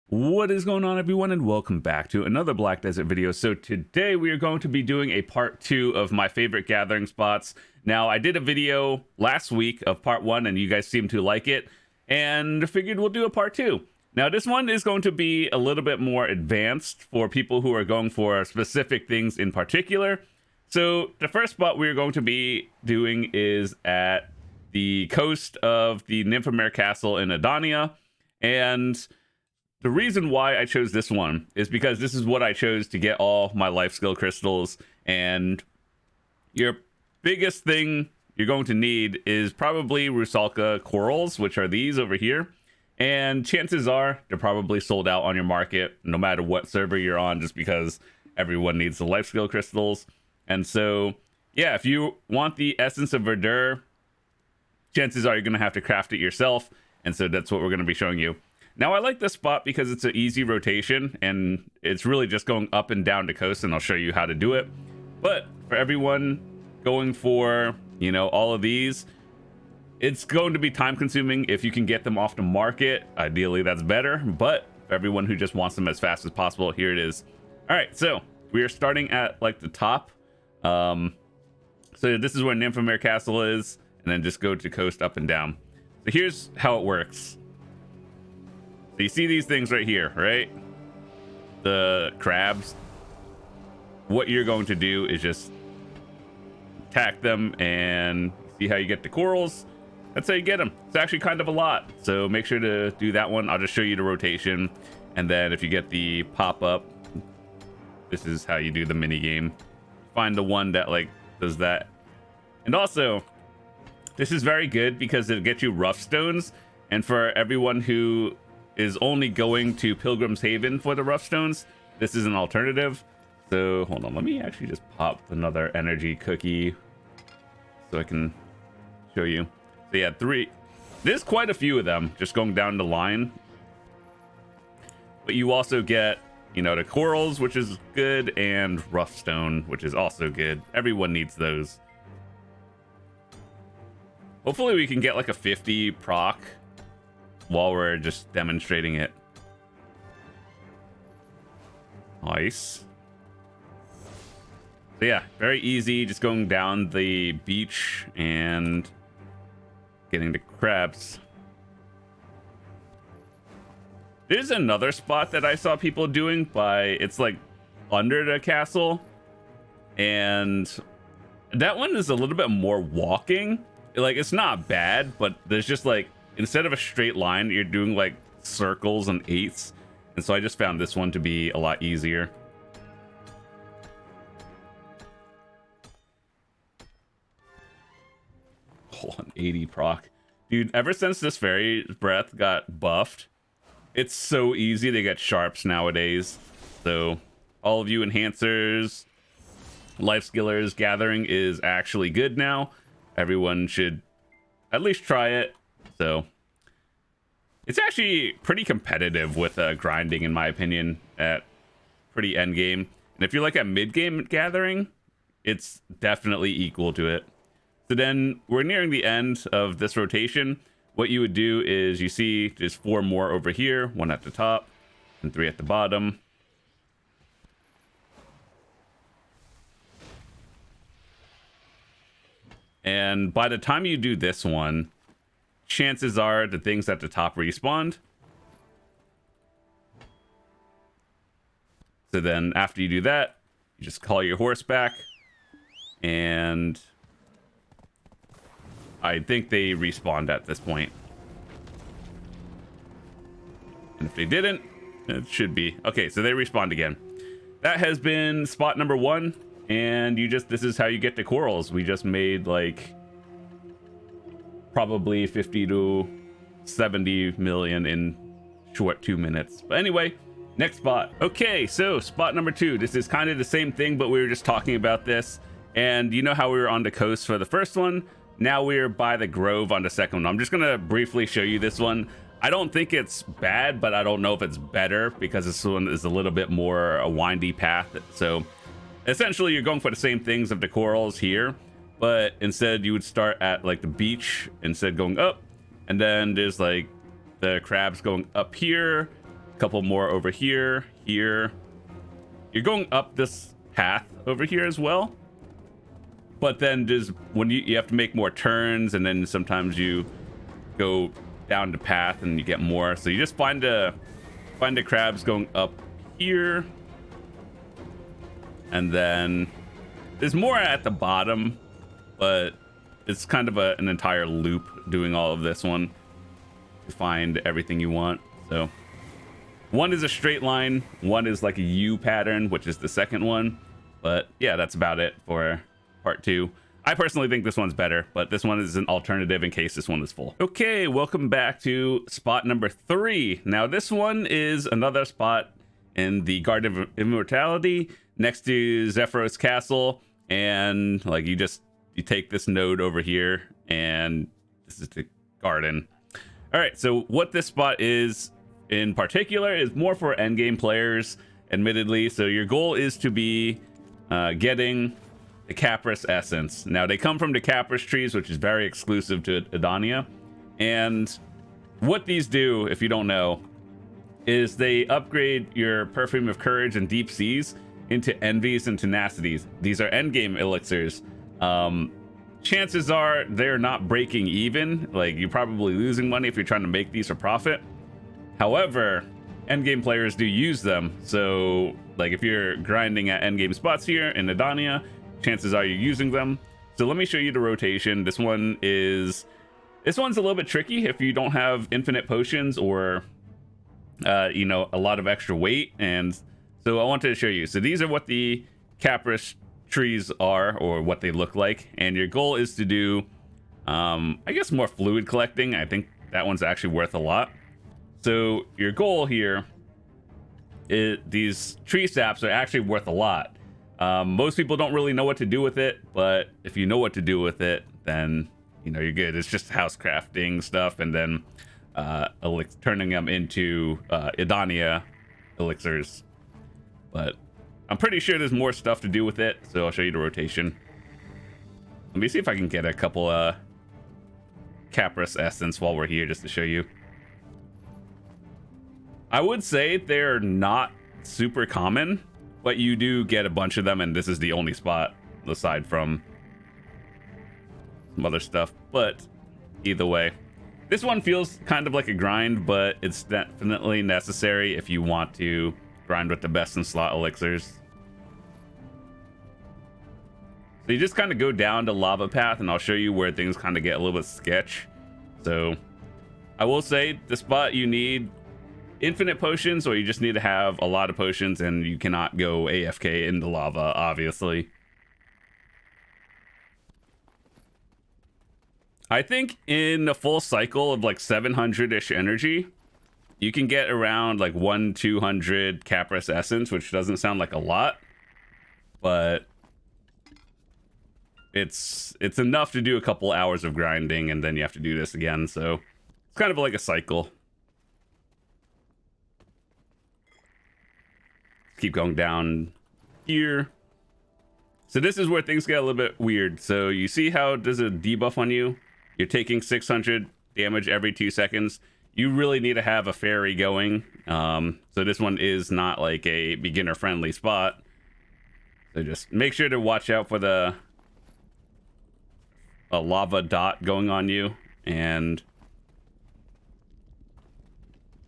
What is going on, everyone, and welcome back to another Black Desert video. So today we are going to be doing a part 2 of my favorite gathering spots. Now, I did a video last week of part 1 and you guys seemed to like it, and figured we'll do a part 2. Now, this one is going to be a little bit more advanced for people who are going for specific things in particular. So the first spot we're going to be doing is at the coast of the Nymphomere Castle in Adania, and the reason why I chose this one is because this is what I chose to get all my Lifeskill crystals, and your biggest thing you're going to need is probably Rusalka corals, which are these over here, and chances are they're probably sold out on your market no matter what server you're on, just because everyone needs the Lifeskill crystals. And so yeah, if you want the Essence of Verdure, chances are you're going to have to craft it yourself, and so that's what we're going to be showing you. Now, I like this spot because it's an easy rotation, and it's really just going up and down the coast, and I'll show you how to do it. But for everyone going for, you know, all of these, it's going to be time consuming. If you can get them off the market, ideally that's better. But for everyone who just wants them as fast as possible, here it is. All right, so we are starting at like the top. So this is where Nymphomere Castle is, and then just go to coast up and down. So here's how it works. So you see these things right here, right? The crabs. What you're going to do is just attack them and see how you get the corals. That's how you get them. It's actually kind of a lot, so make sure to do that one. I'll just show you the rotation, and then if you get the pop-up, this is how you do the mini game. Find the one that like does that. And also, this is very good because it'll get you rough stones, and for everyone who is only going to Pilgrim's Haven for the rough stones, this is an alternative. So hold on, let me actually just pop another energy cookie so I can show you. So yeah, there's quite a few of them just going down the line, but you also get, you know, the corals, which is good, and rough stone, which is also good. Everyone needs those. Hopefully we can get like a 50 proc while we're just demonstrating it. Nice. So yeah, very easy, just going down the beach and getting the crabs. There's another spot that I saw people doing it's like under the castle, and that one is a little bit more walking. Like, it's not bad, but there's just like, instead of a straight line, you're doing like circles and eights. And so I just found this one to be a lot easier. Oh, an 80 proc. Dude, ever since this fairy breath got buffed, it's so easy to get sharps nowadays. So all of you enhancers, life skillers, gathering is actually good now. Everyone should at least try it. So it's actually pretty competitive with grinding, in my opinion, at pretty end game. And if you're like a mid game gathering, it's definitely equal to it. So then we're nearing the end of this rotation. What you would do is, you see there's 4 more over here, 1 at the top and 3 at the bottom. And by the time you do this one, chances are the things at the top respawned. So then after you do that, you just call your horse back, and I think they respawned at this point. And if they didn't, it should be. Okay, so they respawned again. That has been spot number 1, and this is how you get the corals. We just made like probably 50 to 70 million in short 2 minutes. But anyway, next spot. Okay, so spot number 2. This is kind of the same thing, but we were just talking about this. And you know how we were on the coast for the first one? Now we're by the grove on the second one. I'm just gonna briefly show you this one. I don't think it's bad, but I don't know if it's better, because this one is a little bit more a windy path. So essentially you're going for the same things of the corals here, but instead you would start at like the beach instead going up, and then there's like the crabs going up here, A couple more over here. You're going up this path over here as well, but then there's when you have to make more turns, and then sometimes you go down the path and you get more. So you just find the crabs going up here, and then there's more at the bottom, but it's kind of an entire loop doing all of this one to find everything you want. So one is a straight line, one is like a U pattern, which is the second one. But yeah, that's about it for part 2. I personally think this one's better, but this one is an alternative in case this one is full. Okay, welcome back to spot number 3. Now this one is another spot in the Garden of Immortality next to Zephyros Castle, and like you take this node over here, and this is the garden. All right, so what this spot is in particular is more for endgame players, admittedly. So your goal is to be getting the Capris essence. Now they come from the Capris trees, which is very exclusive to Edania. And what these do, if you don't know, is they upgrade your Perfume of Courage and Deep Seas into Envies and Tenacities. These are endgame elixirs. Chances are they're not breaking even. Like, you're probably losing money if you're trying to make these for profit. However, endgame players do use them. So like if you're grinding at endgame spots here in Edania, chances are you're using them. So let me show you the rotation. This one's a little bit tricky if you don't have infinite potions or you know, a lot of extra weight. And so I wanted to show you. So these are what the Capris trees are, or what they look like, and your goal is to do I guess more fluid collecting. I think that one's actually worth a lot. So your goal here is these tree saps are actually worth a lot. Most people don't really know what to do with it, but if you know what to do with it, then you know you're good. It's just house crafting stuff, and then turning them into Edania elixirs. But I'm pretty sure there's more stuff to do with it, so I'll show you the rotation. Let me see if I can get a couple Capris essence while we're here, just to show you. I would say they're not super common, but you do get a bunch of them, and this is the only spot aside from some other stuff. But either way, this one feels kind of like a grind, but it's definitely necessary if you want to grind with the best in slot elixirs. So you just kind of go down the lava path, and I'll show you where things kind of get a little bit sketch. So I will say the spot you need infinite potions, or you just need to have a lot of potions, and you cannot go AFK in the lava, obviously. I think in a full cycle of like 700-ish energy, you can get around like 1-200 Capris essence, which doesn't sound like a lot, but it's enough to do a couple hours of grinding, and then you have to do this again. So it's kind of like a cycle. Keep going down here. So this is where things get a little bit weird. So you see how there's a debuff on you? You're taking 600 damage every 2 seconds. You really need to have a fairy going. So this one is not like a beginner friendly spot. So just make sure to watch out for a lava dot going on you. And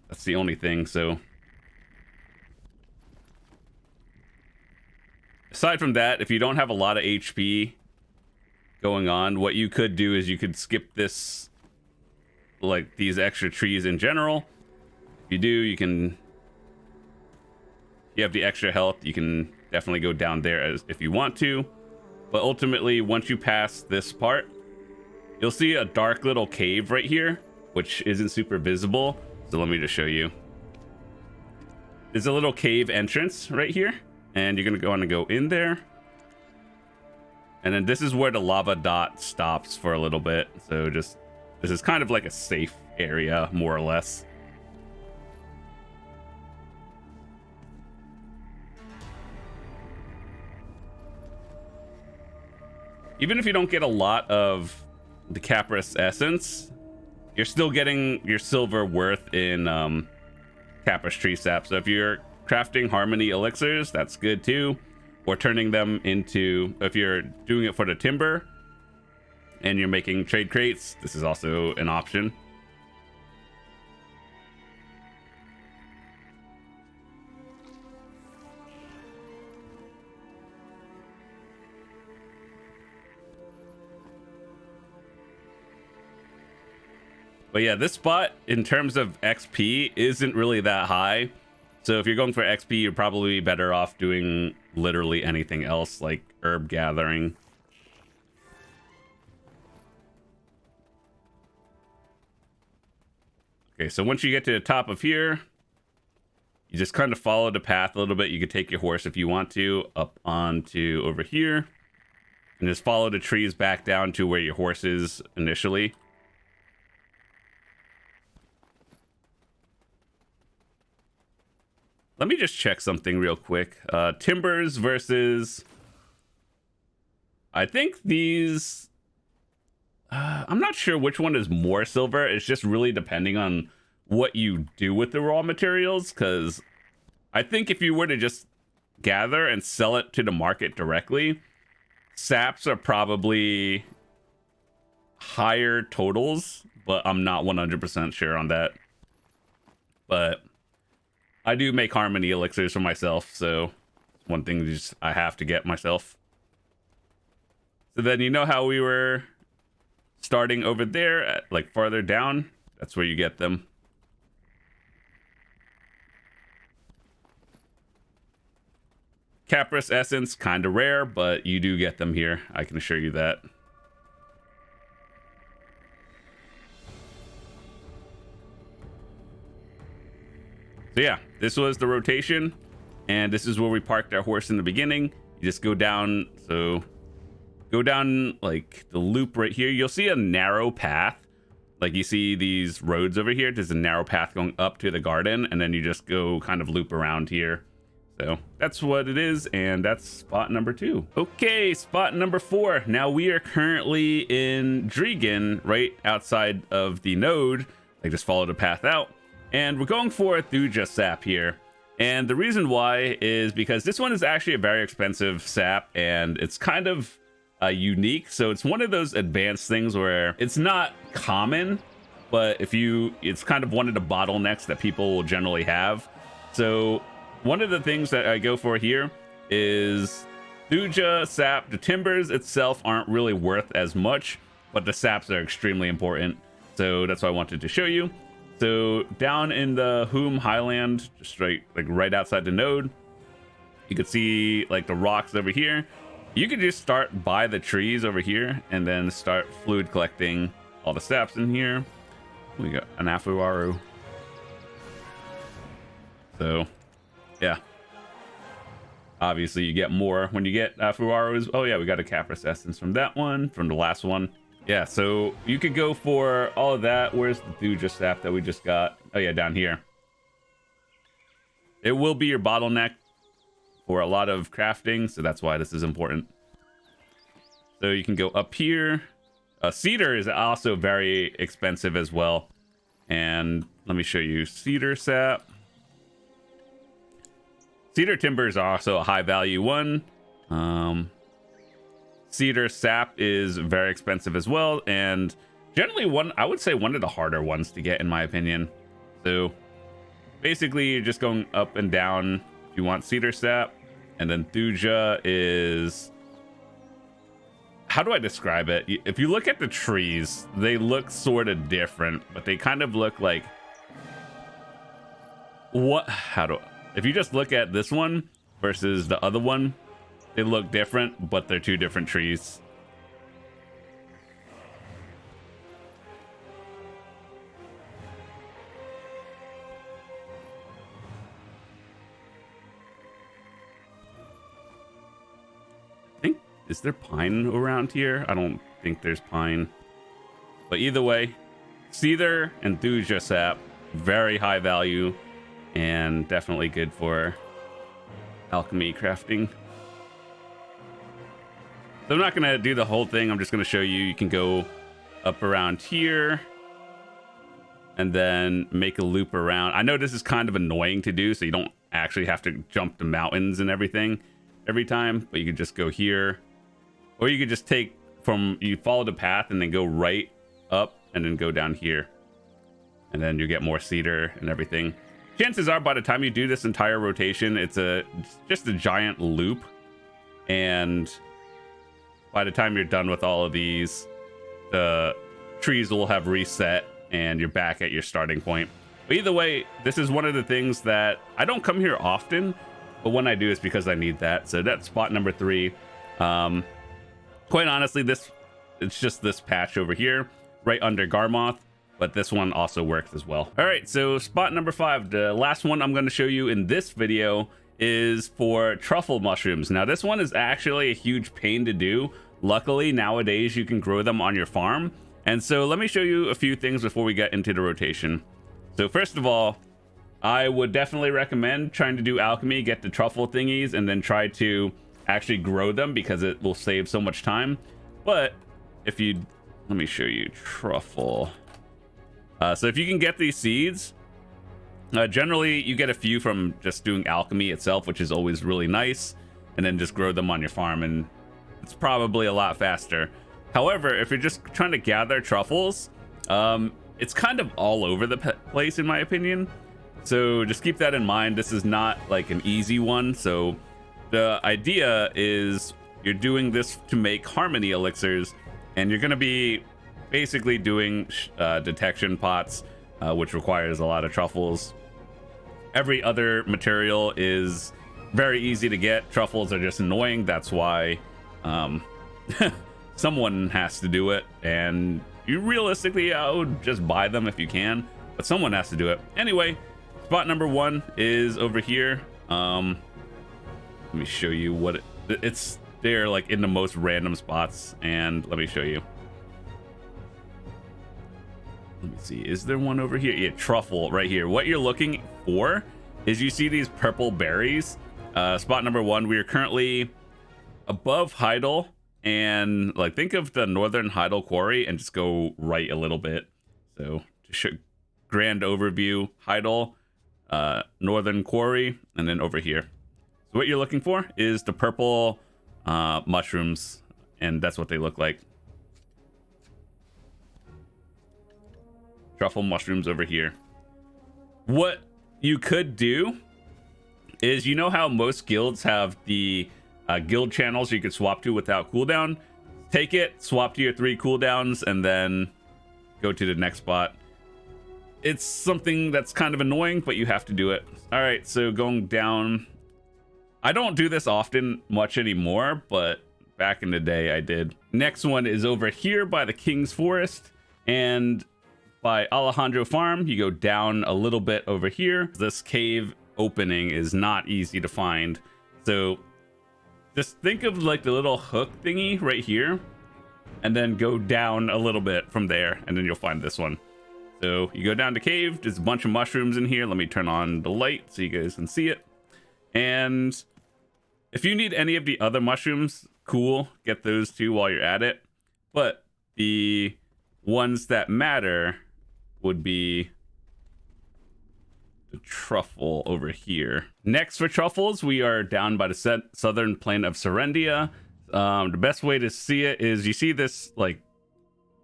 that's the only thing. So aside from that, if you don't have a lot of HP going on, what you could do is you could skip this, like these extra trees in general. If you do, you have the extra health, you can definitely go down there if you want to. But ultimately, once you pass this part, you'll see a dark little cave right here, which isn't super visible. So let me just show you. There's a little cave entrance right here, and you're gonna want to go in there. And then this is where the lava dot stops for a little bit. So this is kind of like a safe area, more or less. Even if you don't get a lot of the Capris essence, you're still getting your silver worth in Caprus tree sap. So if you're crafting harmony elixirs, that's good too. Or turning them into, if you're doing it for the timber and you're making trade crates, this is also an option. But yeah, this spot in terms of XP isn't really that high. So if you're going for XP, you're probably better off doing literally anything else like herb gathering. Okay, so once you get to the top of here, you just kind of follow the path a little bit. You could take your horse if you want to up onto over here and just follow the trees back down to where your horse is initially. Let me just check something real quick. Timbers versus... I think these... I'm not sure which one is more silver. It's just really depending on what you do with the raw materials. Because I think if you were to just gather and sell it to the market directly, saps are probably higher totals. But I'm not 100% sure on that. But... I do make harmony elixirs for myself, so one thing just I have to get myself. So then you know how we were starting over there, at, like farther down? That's where you get them. Caprus essence, kind of rare, but you do get them here. I can assure you that. So yeah, this was the rotation, and this is where we parked our horse in the beginning. You just go down, so go down like the loop right here. You'll see a narrow path. Like you see these roads over here. There's a narrow path going up to the garden, and then you just go kind of loop around here. So that's what it is, and that's spot number 2. Okay, spot number 4. Now we are currently in Drigan, right outside of the node. I just followed the path out. And we're going for a Thuja sap here. And the reason why is because this one is actually a very expensive sap, and it's kind of unique. So it's one of those advanced things where it's not common, but it's kind of one of the bottlenecks that people will generally have. So one of the things that I go for here is Thuja sap. The timbers itself aren't really worth as much, but the saps are extremely important. So that's why I wanted to show you. So down in the Hume Highland, just right outside the node, you can see like the rocks over here. You can just start by the trees over here and then start fluid collecting all the saps in here. We got an Afuaru. So yeah, obviously you get more when you get Afuarus. Oh yeah, we got a Caprus essence from that one, from the last one. Yeah, so you could go for all of that. Where's the Thuja sap that we just got? Oh yeah, down here. It will be your bottleneck for a lot of crafting, so that's why this is important. So you can go up here. Cedar is also very expensive as well. And let me show you cedar sap. Cedar timber is also a high value one. Cedar sap is very expensive as well, and generally I would say one of the harder ones to get in my opinion. So basically you're just going up and down if you want cedar sap, and then Thuja is, how do I describe it? If you look at the trees, they look sort of different, but they kind of look like if you just look at this one versus the other one, they look different, but they're two different trees. Is there pine around here? I don't think there's pine. But either way, cedar and Thuja sap, very high value and definitely good for alchemy crafting. So I'm not going to do the whole thing. I'm just going to show you. You can go up around here and then make a loop around. I know this is kind of annoying to do, so you don't actually have to jump the mountains and everything every time, but you could just go here, or you could just take you follow the path and then go right up and then go down here, and then you get more cedar and everything. Chances are by the time you do this entire rotation, it's just a giant loop, and by the time you're done with all of these, the trees will have reset and you're back at your starting point. But either way, this is one of the things that I don't come here often, but when I do, it's because I need that. So that's spot number 3. Quite honestly, it's just this patch over here right under Garmoth, but this one also works as well. All right, so spot number 5, the last one I'm going to show you in this video, is for truffle mushrooms. Now this one is actually a huge pain to do. Luckily nowadays you can grow them on your farm, and so let me show you a few things before we get into the rotation. So first of all, I would definitely recommend trying to do alchemy, get the truffle thingies, and then try to actually grow them, because it will save so much time. But if you, let me show you truffle. So if you can get these seeds, generally you get a few from just doing alchemy itself, which is always really nice, and then just grow them on your farm, and it's probably a lot faster. However, if you're just trying to gather truffles, it's kind of all over the place in my opinion, so just keep that in mind. This is not like an easy one. So the idea is you're doing this to make harmony elixirs, and you're going to be basically doing detection pots, which requires a lot of truffles. Every other material is very easy to get. Truffles are just annoying. That's why someone has to do it, and you realistically, I would just buy them if you can, but someone has to do it. Anyway, spot number 1 is over here. Let me show you what it's there, like in the most random spots, and let me show you. Let me see, is there one over here? Yeah, truffle right here. What you're looking for is, you see these purple berries. Spot number 1, we are currently above Heidel, and like think of the northern Heidel quarry and just go right a little bit. So just show grand overview, Heidel, northern quarry, and then over here. So what you're looking for is the purple mushrooms, and that's what they look like. Truffle mushrooms over here. What you could do is, you know how most guilds have the guild channels you could swap to without cooldown? Take it, swap to your 3 cooldowns, and then go to the next spot. It's something that's kind of annoying, but you have to do it. All right, so going down, I don't do this often much anymore, but back in the day I did. Next one is over here by the King's Forest, and by Alejandro Farm, you go down a little bit over here. This cave opening is not easy to find, so just think of like the little hook thingy right here, and then go down a little bit from there, and then you'll find this one. So you go down to cave, there's a bunch of mushrooms in here. Let me turn on the light so you guys can see it. And if you need any of the other mushrooms, cool, get those too while you're at it. But the ones that matter would be the truffle over here. Next for truffles, we are down by the southern plain of Serendia. The best way to see it is, you see this like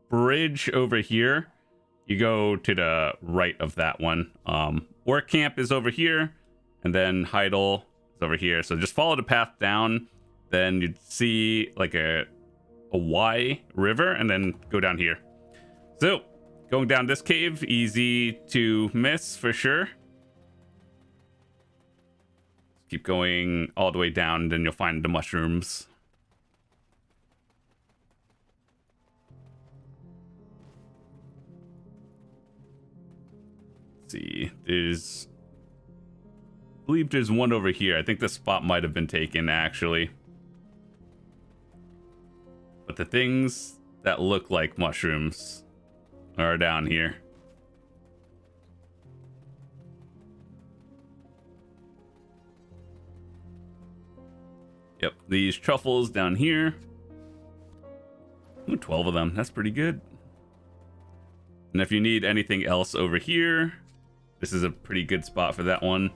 bridge over here. You go to the right of that one. Work camp is over here, and then Heidel is over here. So just follow the path down, then you'd see like a Y river, and then go down here. So going down this cave, easy to miss for sure. Keep going all the way down, then you'll find the mushrooms. Let's see, I believe there's one over here. I think the spot might have been taken actually. But the things that look like mushrooms are down here. Yep, these truffles down here. Ooh, 12 of them. That's pretty good. And if you need anything else over here, this is a pretty good spot for that one.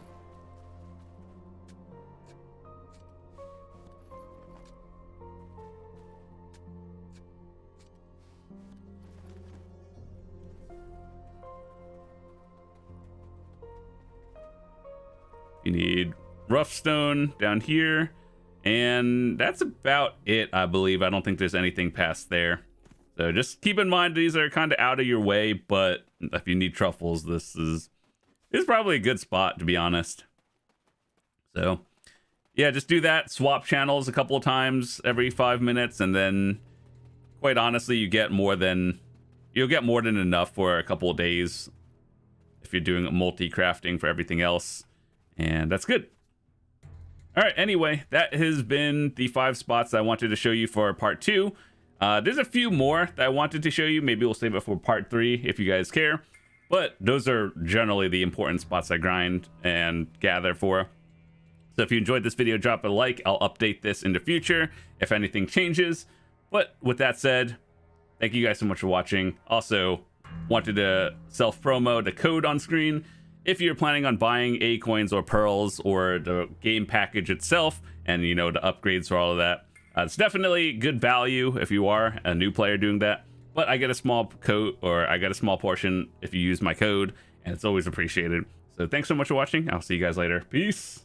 You need rough stone down here, and that's about it, I believe. I don't think there's anything past there. So just keep in mind these are kind of out of your way, but if you need truffles, this is probably a good spot, to be honest. So yeah, just do that. Swap channels a couple of times every 5 minutes, and then quite honestly, you'll get more than enough for a couple of days if you're doing multi-crafting for everything else. And that's good. All right, anyway, that has been the 5 spots I wanted to show you for part 2. There's a few more that I wanted to show you. Maybe we'll save it for part 3 if you guys care. But those are generally the important spots I grind and gather for. So if you enjoyed this video, drop a like. I'll update this in the future if anything changes. But with that said, thank you guys so much for watching. Also, wanted to self-promo the code on screen. If you're planning on buying A coins or pearls or the game package itself, and you know, the upgrades for all of that, it's definitely good value if you are a new player doing that. But I get a small code, or I get a small portion if you use my code, and it's always appreciated. So thanks so much for watching. I'll see you guys later. Peace.